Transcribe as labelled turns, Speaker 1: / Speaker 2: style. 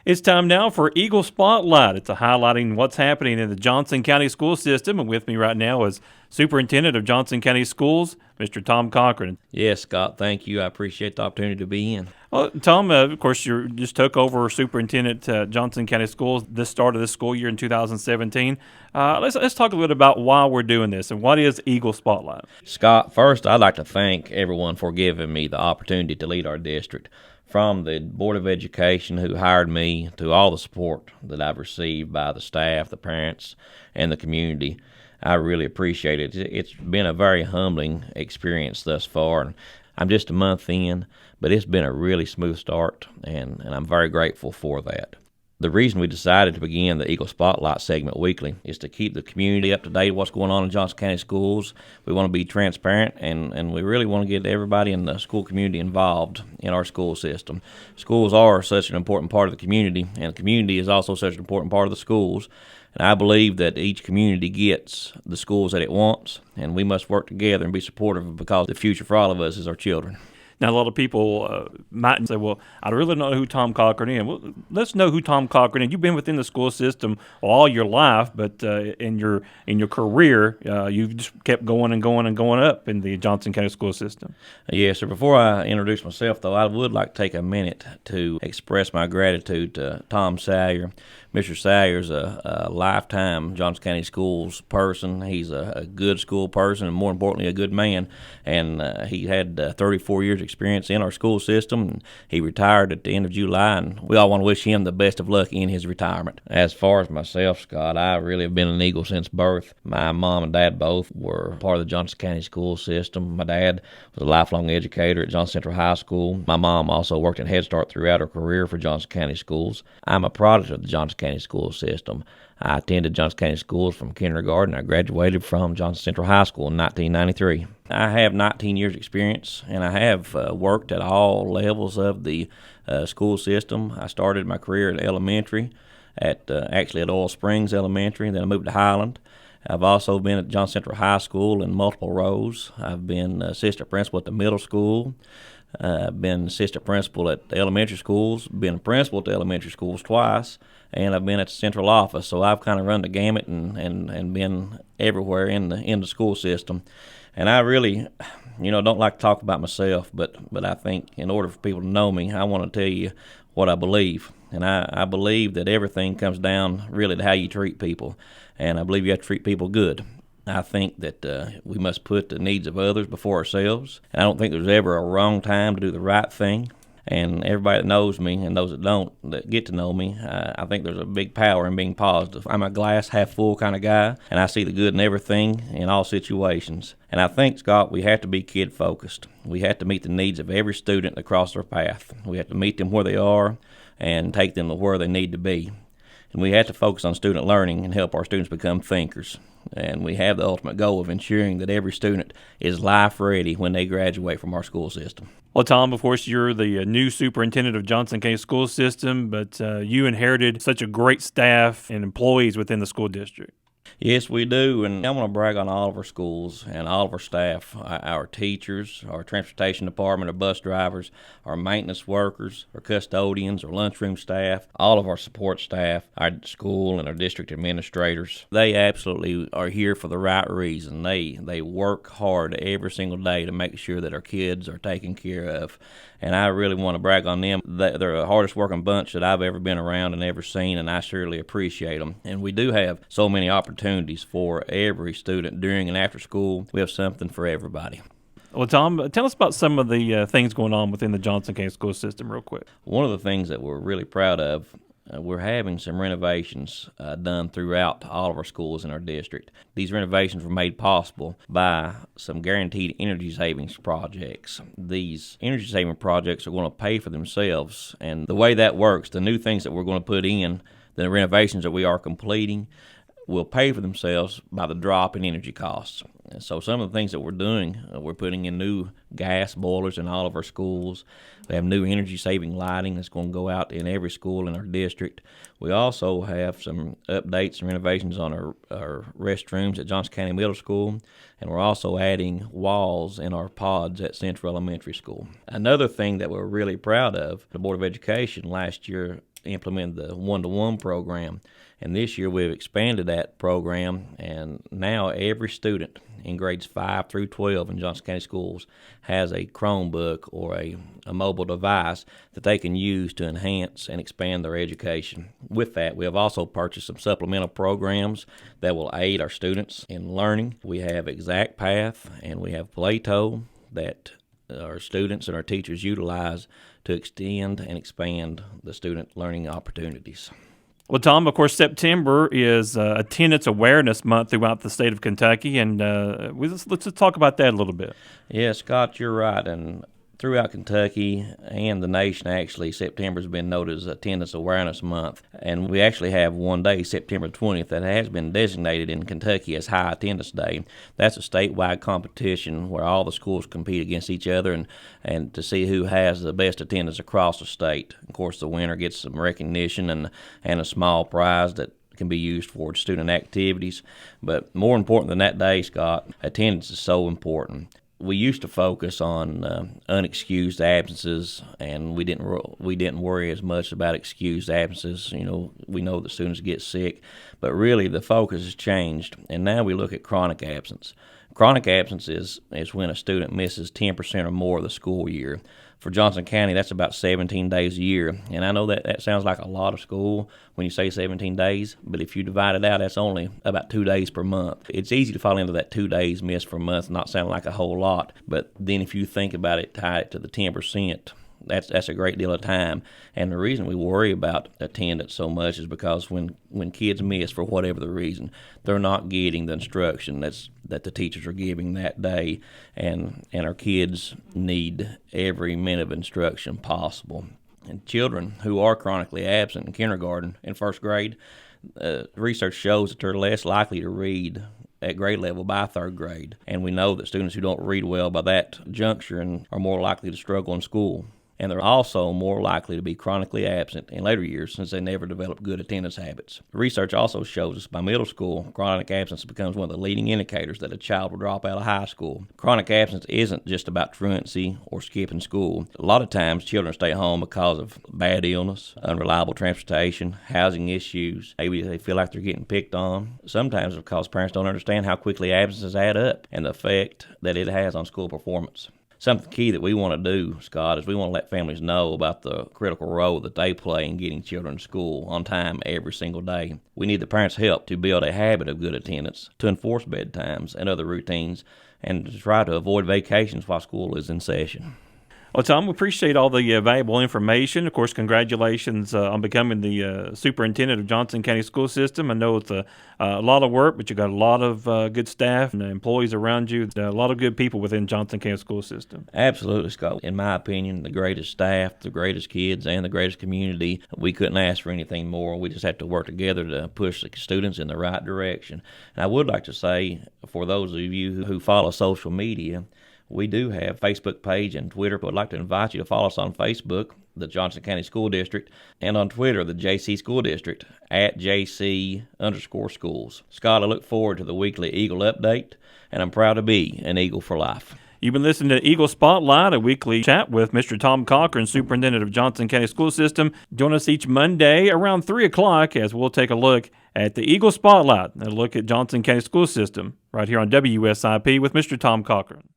Speaker 1: It's time now for Eagle Spotlight. It's a highlighting what's happening in the Johnson County school system. And with me right now is Superintendent of Johnson County Schools, Mr. Tom Cochran.
Speaker 2: Yes, Scott, thank you. I appreciate the opportunity to be in.
Speaker 1: Well, Tom, of course, you just took over Superintendent at Johnson County Schools this start of this school year in 2017. Let's talk a little bit about why we're doing this and what is Eagle Spotlight.
Speaker 2: Scott, first, I'd like to thank everyone for giving me the opportunity to lead our district. From the Board of Education who hired me to all the support that I've received by the staff, the parents, and the community, I really appreciate it. It's been a very humbling experience thus far. And I'm just a month in, but it's been a really smooth start, and I'm very grateful for that. The reason we decided to begin the Eagle Spotlight segment weekly is to keep the community up to date with what's going on in Johnson County schools. We want to be transparent, and we really want to get everybody in the school community involved in our school system. Schools are such an important part of the community, and the community is also such an important part of the schools. And I believe that each community gets the schools that it wants, and we must work together and be supportive because the future for all of us is our children.
Speaker 1: Now, a lot of people might say, well, I really don't know who Tom Cochran is. Well, let's know who Tom Cochran is. You've been within the school system all your life, but in your career, you've just kept going and going and going up in the Johnson County school system.
Speaker 2: Yes, sir. Before I introduce myself, though, I would like to take a minute to express my gratitude to Tom Salyer. Mr. Salyer's a lifetime Johnson County Schools person. He's a good school person and, more importantly, a good man. And he had 34 years experience in our school system. And he retired at the end of July, and we all want to wish him the best of luck in his retirement. As far as myself, Scott, I really have been an Eagle since birth. My mom and dad both were part of the Johnson County school system. My dad was a lifelong educator at Johnson Central High School. My mom also worked at Head Start throughout her career for Johnson County schools. I'm a product of the Johnson County school system. I attended Johnson County schools from kindergarten. I graduated from Johnson Central High School in 1993. I have 19 years experience, and I have worked at all levels of the school system. I started my career at elementary, actually at Oil Springs Elementary, then I moved to Highland. I've also been at Johnson Central High School in multiple roles. I've been assistant principal at the middle school. I've been assistant principal at the elementary schools, been principal at the elementary schools twice, and I've been at the central office. So I've kind of run the gamut and been everywhere in the school system. And I really, don't like to talk about myself, but I think in order for people to know me, I want to tell you what I believe. And I believe that everything comes down really to how you treat people. And I believe you have to treat people good. I think that we must put the needs of others before ourselves. And I don't think there's ever a wrong time to do the right thing. And everybody that knows me and those that don't, that get to know me, I think there's a big power in being positive. I'm a glass half full kind of guy, and I see the good in everything in all situations. And I think, Scott, we have to be kid focused. We have to meet the needs of every student that crosses our path. We have to meet them where they are and take them to where they need to be. And we have to focus on student learning and help our students become thinkers. And we have the ultimate goal of ensuring that every student is life ready when they graduate from our school system.
Speaker 1: Well, Tom, of course, you're the new superintendent of Johnson County School System, but you inherited such a great staff and employees within the school district.
Speaker 2: Yes, we do, and I want to brag on all of our schools and all of our staff, our teachers, our transportation department, our bus drivers, our maintenance workers, our custodians, our lunchroom staff, all of our support staff, our school and our district administrators. They absolutely are here for the right reason. They work hard every single day to make sure that our kids are taken care of, and I really want to brag on them. They're the hardest working bunch that I've ever been around and ever seen, and I surely appreciate them. And we do have so many opportunities for every student during and after school. We have something for everybody.
Speaker 1: Well, Tom, tell us about some of the things going on within the Johnson County school system real quick.
Speaker 2: One of the things that we're really proud of, we're having some renovations done throughout all of our schools in our district. These renovations were made possible by some guaranteed energy savings projects. These energy saving projects are going to pay for themselves, and the way that works, the new things that we're going to put in, the renovations that we are completing, will pay for themselves by the drop in energy costs. And so some of the things that we're doing, we're putting in new gas boilers in all of our schools. We have new energy-saving lighting that's going to go out in every school in our district. We also have some updates and renovations on our restrooms at Johnson County Middle School, and we're also adding walls in our pods at Central Elementary School. Another thing that we're really proud of, the Board of Education last year implemented the one-to-one program. And this year we've expanded that program, and now every student in grades 5 through 12 in Johnson County Schools has a Chromebook or a mobile device that they can use to enhance and expand their education. With that, we have also purchased some supplemental programs that will aid our students in learning. We have ExactPath and we have Plato that our students and our teachers utilize to extend and expand the student learning opportunities.
Speaker 1: Well, Tom, of course, September is Attendance Awareness Month throughout the state of Kentucky, and let's just talk about that a little bit.
Speaker 2: Yeah, Scott, you're right. And throughout Kentucky and the nation, actually, September has been noted as Attendance Awareness Month. And we actually have one day, September 20th, that has been designated in Kentucky as High Attendance Day. That's a statewide competition where all the schools compete against each other and to see who has the best attendance across the state. Of course, the winner gets some recognition and a small prize that can be used for student activities. But more important than that day, Scott, attendance is so important. We used to focus on unexcused absences, and we didn't worry as much about excused absences. You know, we know that students get sick, but really the focus has changed, and now we look at chronic absence. Chronic absence is when a student misses 10% or more of the school year. For Johnson County, that's about 17 days a year. And I know that sounds like a lot of school when you say 17 days, but if you divide it out, that's only about 2 days per month. It's easy to fall into that 2 days missed per month, not sounding like a whole lot, but then if you think about it, tie it to the 10%, that's a great deal of time. And the reason we worry about attendance so much is because when kids miss for whatever the reason, they're not getting the instruction that the teachers are giving that day, and our kids need every minute of instruction possible. And children who are chronically absent in kindergarten and first grade, research shows that they're less likely to read at grade level by third grade. And we know that students who don't read well by that juncture are more likely to struggle in school. And they're also more likely to be chronically absent in later years since they never develop good attendance habits. Research also shows us by middle school, chronic absence becomes one of the leading indicators that a child will drop out of high school. Chronic absence isn't just about truancy or skipping school. A lot of times children stay home because of bad illness, unreliable transportation, housing issues. Maybe they feel like they're getting picked on. Sometimes because parents don't understand how quickly absences add up and the effect that it has on school performance. Something key that we want to do, Scott, is we want to let families know about the critical role that they play in getting children to school on time every single day. We need the parents' help to build a habit of good attendance, to enforce bedtimes and other routines, and to try to avoid vacations while school is in session.
Speaker 1: Well, Tom, we appreciate all the valuable information. Of course, congratulations on becoming the superintendent of Johnson County School System. I know it's a lot of work, but you got a lot of good staff and employees around you, a lot of good people within Johnson County School System.
Speaker 2: Absolutely, Scott. In my opinion, the greatest staff, the greatest kids, and the greatest community. We couldn't ask for anything more. We just have to work together to push the students in the right direction. And I would like to say, for those of you who follow social media, we do have a Facebook page and Twitter, but I'd like to invite you to follow us on Facebook, the Johnson County School District, and on Twitter, the JC School District, @JC_schools. Scott, I look forward to the weekly Eagle Update, and I'm proud to be an Eagle for life.
Speaker 1: You've been listening to Eagle Spotlight, a weekly chat with Mr. Tom Cochran, Superintendent of Johnson County School System. Join us each Monday around 3 o'clock as we'll take a look at the Eagle Spotlight, a look at Johnson County School System, right here on WSIP with Mr. Tom Cochran.